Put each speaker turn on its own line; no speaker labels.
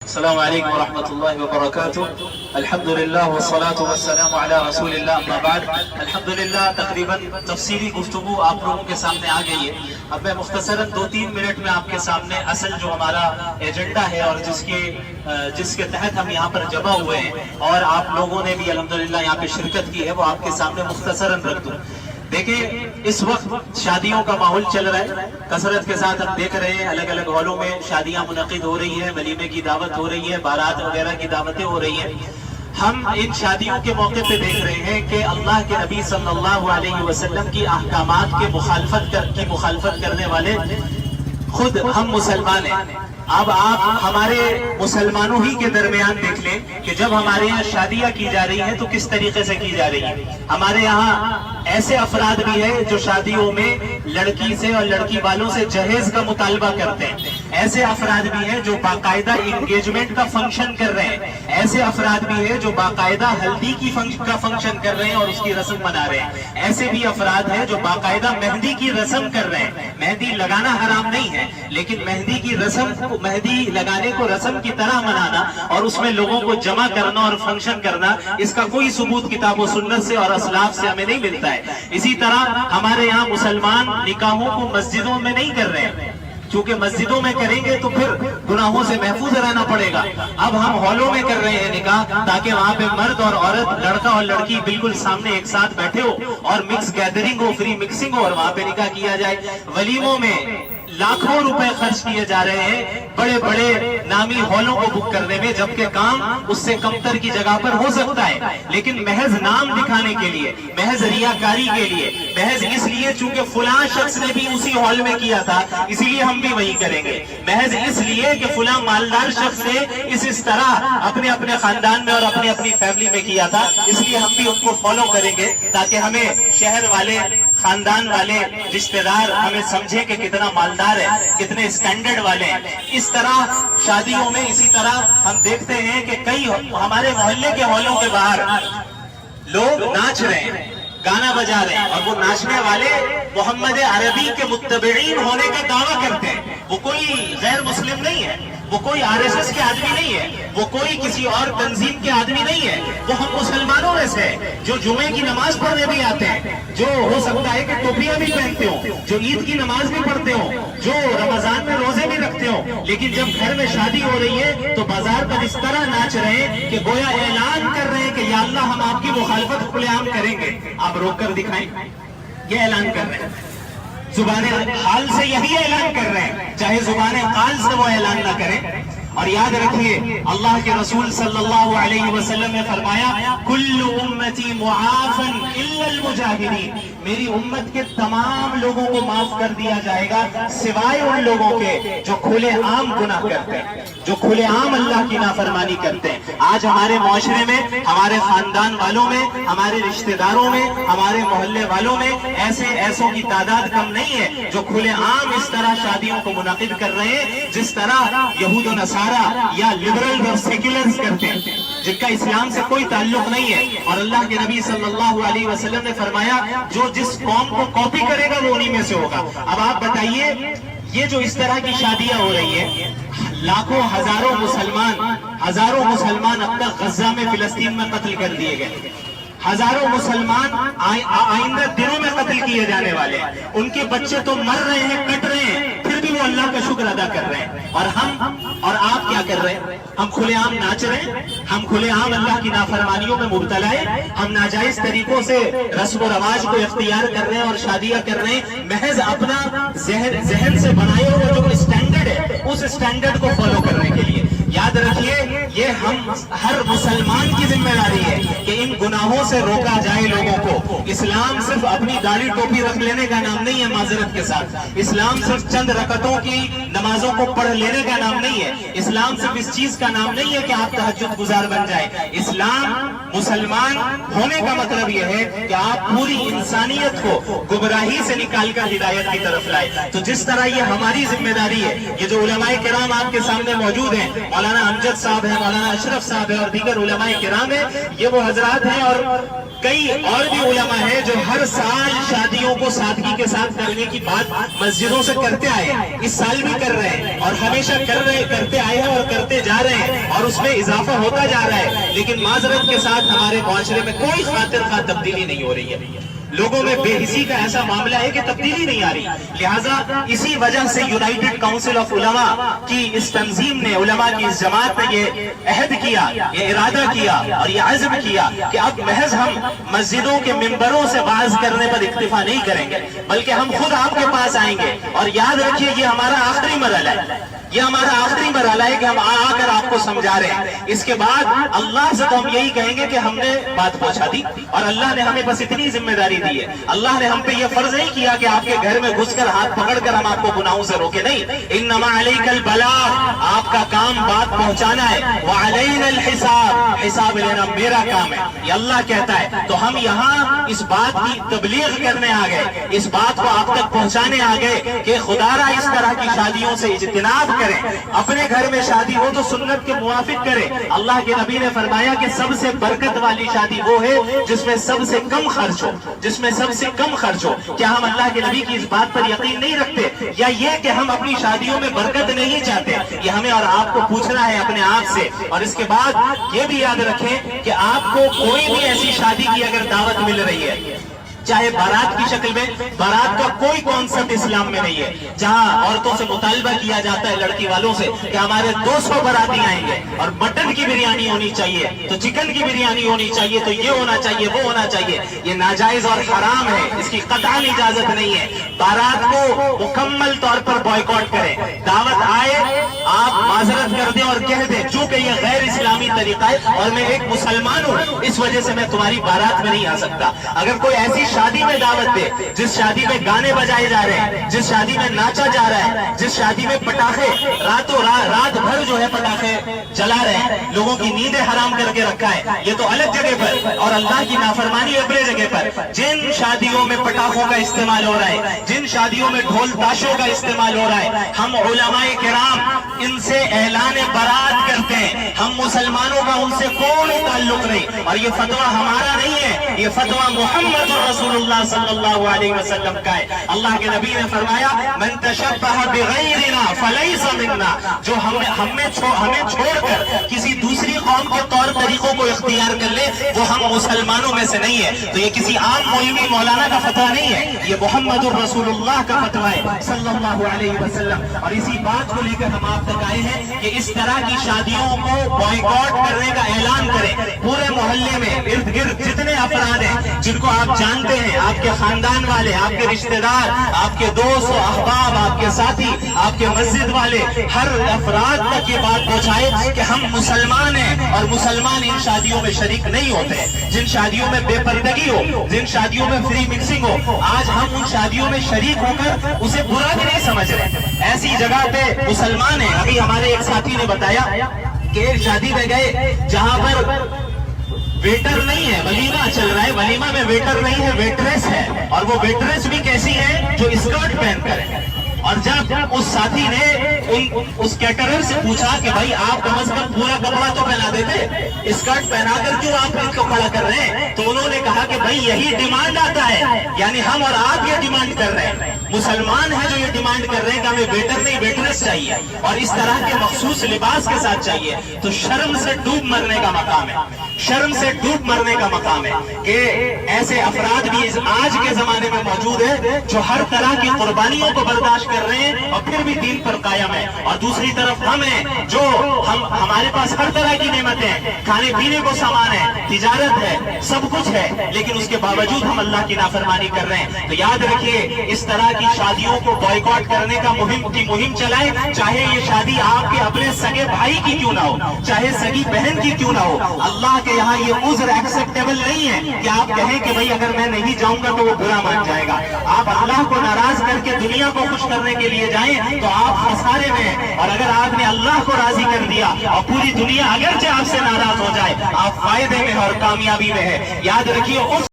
السلام علیکم ورحمۃ اللہ وبرکاتہ. الحمدللہ والصلاة والسلام علی رسول اللہ. اما بعد. الحمدللہ تقریباً تفصیلی گفتگو آپ لوگوں کے سامنے آ گئی ہے. اب میں مختصراً 2-3 منٹ میں آپ کے سامنے اصل جو ہمارا ایجنڈا ہے اور جس کے تحت ہم یہاں پر جمع ہوئے ہیں اور آپ لوگوں نے بھی الحمدللہ یہاں پہ شرکت کی ہے وہ آپ کے سامنے مختصراً رکھ دوں. دیکھیں اس وقت شادیوں کا ماحول چل رہا ہے کثرت کے ساتھ. ہم دیکھ رہے ہیں الگ الگ ہالوں میں شادیاں منعقد ہو رہی ہیں, ولیمے کی دعوت ہو رہی ہے, بارات وغیرہ کی دعوتیں ہو رہی ہیں. ہم ان شادیوں کے موقع پہ دیکھ رہے ہیں کہ اللہ کے نبی صلی اللہ علیہ وسلم کی احکامات کی مخالفت کرنے والے خود ہم مسلمان ہیں. اب آپ ہمارے مسلمانوں ہی کے درمیان دیکھ لیں کہ جب ہمارے یہاں شادیاں کی جا رہی ہیں تو کس طریقے سے کی جا رہی ہیں. ہمارے یہاں ایسے افراد بھی ہیں جو شادیوں میں لڑکی سے اور لڑکی والوں سے جہیز کا مطالبہ کرتے ہیں. ایسے افراد بھی ہیں جو باقاعدہ انگیجمنٹ کا فنکشن کر رہے ہیں. ایسے افراد بھی ہیں جو باقاعدہ ہلدی کا فنکشن کر رہے ہیں اور اس کی رسم منا رہے ہیں. ایسے بھی افراد ہیں جو باقاعدہ مہندی کی رسم کر رہے ہیں. مہندی لگانا حرام نہیں ہے لیکن مہندی لگانے کو رسم کی طرح منانا اور اس میں لوگوں کو جمع کرنا اور فنکشن کرنا, اس کا کوئی ثبوت کتاب و سنت سے اور اسلاف سے ہمیں نہیں ملتا ہے. اسی طرح ہمارے یہاں مسلمان نکاحوں کو مسجدوں میں نہیں کر رہے ہیں کیونکہ مسجدوں میں کریں گے تو پھر گناہوں سے محفوظ رہنا پڑے گا. اب ہم ہالوں میں کر رہے ہیں نکاح تاکہ وہاں پہ مرد اور عورت, لڑکا اور لڑکی بالکل سامنے ایک ساتھ بیٹھے ہو اور مکس گیدرنگ ہو, فری مکسنگ ہو اور وہاں پہ نکاح کیا جائے. ولیموں میں لاکھوں روپے خرچ کیے جا رہے ہیں بڑے بڑے نامی ہالوں کو بک کرنے میں, جبکہ کام اس سے کمتر کی جگہ پر ہو سکتا ہے. لیکن محض نام دکھانے کے لیے, محض ریاکاری کے لیے, محض اس لیے چونکہ فلاں شخص نے بھی اسی ہال میں کیا تھا اسی لیے ہم بھی وہی کریں گے, محض اس لیے کہ فلاں مالدار شخص نے اس طرح اپنے خاندان میں اور اپنی فیملی میں کیا تھا اس لیے ہم بھی ان کو فالو کریں گے تاکہ ہمیں شہر والے, خاندان والے, رشتہ دار ہمیں سمجھے کہ کتنا مالدار ہے, کتنے اسٹینڈرڈ والے ہیں. اس طرح شادیوں میں اسی طرح ہم دیکھتے ہیں کہ کئی ہمارے محلے کے ہالوں کے باہر لوگ ناچ رہے ہیں, گانا بجا رہے ہیں اور وہ ناچنے والے محمد عربی کے متبعین ہونے کا دعویٰ کرتے ہیں. وہ کوئی غیر مسلم نہیں ہے, وہ کوئی RSS کے آدمی نہیں ہے, وہ کوئی کسی اور تنظیم کے آدمی نہیں ہے, وہ ہم مسلمانوں میں سے جو جمعے کی نماز پڑھنے بھی آتے ہیں, جو ہو سکتا ہے کہ ٹوپیاں بھی پہنتے ہوں, جو عید کی نماز بھی پڑھتے ہوں, جو رمضان میں روزے بھی رکھتے ہوں, لیکن جب گھر میں شادی ہو رہی ہے تو بازار پر اس طرح ناچ رہے ہیں کہ گویا اعلان کر رہے ہیں کہ یا اللہ ہم آپ کی مخالفت کھلے عام کریں گے, آپ روک کر دکھائیں. یہ اعلان کر رہے ہیں, زبان حال سے یہی اعلان کر رہے ہیں, چاہے زبان قال سے وہ اعلان نہ کریں. اور یاد رکھیے اللہ کے رسول صلی اللہ علیہ وسلم نے فرمایا کل امتی معافا الا المجاہرین, میری امت کے تمام لوگوں کو معاف کر دیا جائے گا سوائے ان لوگوں کے جو کھلے عام گناہ کرتے ہیں, جو کھلے عام اللہ کی نافرمانی کرتے ہیں. آج ہمارے معاشرے میں, ہمارے خاندان والوں میں, ہمارے رشتہ داروں میں, ہمارے محلے والوں میں ایسوں کی تعداد کم نہیں ہے جو کھلے عام اس طرح شادیوں کو منعقد کر رہے ہیں جس طرح یہود و نصارہ یا لبرل اور سیکولرز کرتے ہیں, جن کا اسلام سے کوئی تعلق نہیں ہے. اور اللہ کے نبی صلی اللہ علیہ وسلم نے فرمایا جو جس قوم کو کاپی کرے گا وہ انہی میں سے ہوگا. اب آپ بتائیے یہ جو اس طرح کی شادیاں ہو رہی ہیں, لاکھوں ہزاروں مسلمان اب تک غزہ میں, فلسطین میں قتل کر دیے گئے, ہزاروں مسلمان آئندہ دنوں میں قتل کیے جانے والے ہیں, ان کے بچے تو مر رہے ہیں, کٹ رہے ہیں, پھر بھی وہ اللہ کا شکر ادا کر رہے ہیں. اور ہم اور آپ کیا کر رہے ہیں؟ ہم کھلے عام ناچ رہے ہیں, ہم کھلے عام اللہ کی نافرمانیوں میں مبتلا ہیں, ہم ناجائز طریقوں سے رسم و رواج کو اختیار کر رہے ہیں اور شادیاں کر رہے ہیں محض اپنا ذہن سے بنائے ہوئے جو اسٹینڈرڈ ہے اس اسٹینڈرڈ کو فالو کرنے کے لیے. یاد رکھیے یہ ہم ہر مسلمان کی ذمہ داری ہے کہ ان گناہوں سے روکا جائے لوگوں کو. اسلام صرف اپنی داڑھی ٹوپی رکھ لینے کا نام نہیں ہے معذرت کے ساتھ, اسلام صرف چند رکعتوں کی نمازوں کو پڑھ لینے کا نام نہیں ہے, اسلام صرف اس چیز کا نام نہیں ہے کہ آپ تہجد گزار بن جائیں. اسلام مسلمان ہونے کا مطلب یہ ہے کہ آپ پوری انسانیت کو گمراہی سے نکال کر ہدایت کی طرف لائے. تو جس طرح یہ ہماری ذمہ داری ہے, یہ جو علماء کرام آپ کے سامنے موجود ہیں, مولانا امجد صاحب ہے, مولانا اشرف صاحب ہے اور دیگر علماء
علماء کرام ہیں، یہ وہ حضرات ہیں اور کئی اور بھی علماء ہیں جو ہر سال شادیوں کو سادگی کے ساتھ کرنے کی بات مسجدوں سے کرتے آئے ہیں، اس سال بھی کر رہے ہیں اور ہمیشہ کرتے آئے ہیں اور کرتے جا رہے ہیں اور اس میں اضافہ ہوتا جا رہا ہے، لیکن معذرت کے ساتھ ہمارے معاشرے میں کوئی خاطر خواہ تبدیلی نہیں ہو رہی ہے، لوگوں میں بے حسی کا ایسا معاملہ ہے کہ تبدیلی نہیں آ رہی، لہٰذا اسی وجہ سے یونائیٹڈ کاؤنسل آف علماء کی اس تنظیم نے، علماء کی اس جماعت نے یہ عہد کیا، یہ ارادہ کیا اور یہ عزم کیا کہ اب محض ہم مسجدوں کے ممبروں سے وعظ کرنے پر اکتفا نہیں کریں گے، بلکہ ہم خود آپ کے پاس آئیں گے، اور یاد رکھیے یہ ہمارا آخری مرحلہ ہے، یہ ہمارا آخری مرحلہ ہے کہ ہم آ کر آپ کو سمجھا رہے ہیں، اس کے بعد اللہ سے تو ہم یہی کہیں گے کہ ہم نے بات پہنچا دی، اور اللہ نے ہمیں بس اتنی ذمہ داری دی ہے، اللہ نے ہم پہ یہ فرض نہیں کیا کہ آپ کے گھر میں گھس کر ہاتھ پکڑ کر ہم آپ کو گناہوں سے روکے، نہیں، انما علیک البلاغ، آپ کا کام بات پہنچانا ہے، وعلینا الحساب، حساب لینا میرا کام ہے، یہ اللہ کہتا ہے، تو ہم یہاں اس بات کی تبلیغ کرنے آ گئے، اس بات کو آپ تک پہنچانے آ گئے کہ خدا را اس طرح کی شادیوں سے اجتناب کریں، اپنے گھر میں شادی ہو تو سنت کے موافق کریں، اللہ کے نبی نے فرمایا کہ سب سے برکت والی شادی وہ ہے جس میں سب سے کم خرچ ہو، جس میں سب سے کم خرچ ہو، کیا ہم اللہ کے نبی کی اس بات پر یقین نہیں رکھتے، یا یہ کہ ہم اپنی شادیوں میں برکت نہیں چاہتے؟ یہ ہمیں اور آپ کو پوچھنا ہے اپنے آپ سے، اور اس کے بعد یہ بھی یاد رکھیں کہ آپ کو کوئی بھی ایسی شادی کی اگر دعوت مل رہی ہے، چاہے بارات کی شکل میں، بارات کا کوئی کانسیپٹ اسلام میں نہیں ہے، جہاں عورتوں سے مطالبہ کیا جاتا ہے لڑکی والوں سے کہ ہمارے 200 باراتی آئیں گے اور مٹن کی بریانی ہونی چاہیے، تو چکن کی بریانی ہونی چاہیے، تو یہ ہونا چاہیے، وہ ہونا چاہیے، یہ ناجائز اور حرام ہے، اس کی قطعاً اجازت نہیں ہے، بارات کو مکمل طور پر بائیکاٹ کریں، دعوت آئے آپ معذرت کر دیں اور کہہ دیں چونکہ یہ غیر اسلامی طریقہ ہے اور میں ایک مسلمان ہوں، اس وجہ سے میں تمہاری بارات میں نہیں آ سکتا۔ اگر کوئی ایسی شادی میں دعوت دے جس شادی میں گانے بجائے جا رہے ہیں، جس شادی میں ناچا جا رہا ہے، جس شادی میں پٹاخے رات بھر جو ہے پٹاخے جلا رہے ہیں، لوگوں کی نیندیں حرام کر کے رکھا ہے، یہ تو الگ جگہ پر، اور اللہ کی نافرمانی اپنے جگہ پر، جن شادیوں میں پٹاخوں کا استعمال ہو رہا ہے، جن شادیوں میں ڈھول تاشوں کا استعمال ہو رہا ہے، ہم علماء کرام ان سے اعلان برات کرتے ہیں، ہم مسلمانوں کا ان سے کوئی تعلق نہیں، اور یہ فتویٰ ہمارا نہیں ہے، یہ فتویٰ محمد رسول اللہ صلی اللہ علیہ وسلم کا ہے۔ اللہ کے نبی نے فرمایا من تشبہ بغیرنا فلیس منا، جو ہمیں چھوڑ کر کسی دوسری قوم کے طور طریقوں کو اختیار کر لے وہ ہم مسلمانوں میں سے نہیں ہے، تو یہ کسی عام مولوی مولانا کا فتویٰ نہیں ہے، یہ محمد الرسول اللہ کا فتویٰ ہے صلی اللہ علیہ وسلم، اور اسی بات کو لے کر ہم آپ تک آئے ہیں کہ اس طرح کی شادیوں کو بائیکاٹ کرنے کا اعلان کریں، پورے محلے میں ارد گرد جتنے افراد ہیں جن کو آپ جانتے ہیں، آپ کے خاندان والے، آپ کے رشتہ دار، آپ کے دوست و احباب، آپ کے ساتھی، آپ کے مسجد والے، ہر افراد تک یہ بات پہنچائے کہ ہم مسلمان ہیں اور مسلمان ان شادیوں میں شریک نہیں ہوتے، جن شادیوں میں بے پردگی ہو، جن شادیوں میں فری مکسنگ ہو، آج ہم ان شادیوں میں شریک ہو کر اسے برا بھی نہیں سمجھ رہے، ایسی جگہ پہ مسلمان ہیں۔ ابھی ہمارے ایک ساتھی نے بتایا کہ ایک شادی میں گئے جہاں پر ویٹر نہیں ہے، ولیمہ چل رہا ہے، ولیمہ میں ویٹر نہیں ہے، ویٹریس ہے، اور وہ ویٹریس بھی کیسی ہے جو اسکرٹ پہن کر ہے، اور جب اس ساتھی نے اس کیٹرر سے پوچھا کہ بھائی آپ کم از کم پورا کپڑا تو پہنا دیتے، اسکرٹ پہنا کر کیوں آپ ان کو کھڑا کر رہے ہیں، تو انہوں نے کہا کہ بھائی یہی ڈیمانڈ آتا ہے، یعنی ہم اور آپ یہ ڈیمانڈ کر رہے ہیں، مسلمان ہیں جو یہ ڈیمانڈ کر رہے ہیں کہ ہمیں ویٹر نہیں ویٹریس چاہیے اور اس طرح کے مخصوص لباس کے ساتھ چاہیے، تو شرم سے ڈوب مرنے کا مقام ہے، شرم سے ڈوب مرنے کا مقام ہے کہ ایسے افراد بھی آج کے زمانے میں موجود ہیں جو ہر طرح کی قربانیوں کو برداشت کر رہے ہیں اور پھر بھی دین پر قائم ہے، اور دوسری طرف ہم ہیں جو ہمارے پاس ہر طرح کی نعمتیں ہیں، کھانے پینے کو سامان ہے، تجارت ہے، سب کچھ ہے، لیکن اس کے باوجود ہم اللہ کی نافرمانی کر رہے ہیں۔ تو یاد رکھیے اس طرح کی شادیوں کو بائیکاٹ کرنے کا مہم چلائیں، چاہے یہ شادی آپ کے اپنے سگے بھائی کی کیوں نہ ہو، چاہے سگی بہن کی کیوں نہ ہو، اللہ کے یہاں یہ عذر ایکسیپٹیبل نہیں ہے کہ آپ کہیں کہ بھئی اگر میں نہیں جاؤں گا تو وہ برا مان جائے گا۔ آپ اللہ کو ناراض کر کے دنیا کو خوش کرنے کے لیے جائیں تو آپ خسارے میں ہیں، اور اگر آپ نے اللہ کو راضی کر دیا اور پوری دنیا اگرچہ آپ سے ناراض ہو جائے آپ فائدے میں اور کامیابی میں ہے۔ یاد رکھیے اس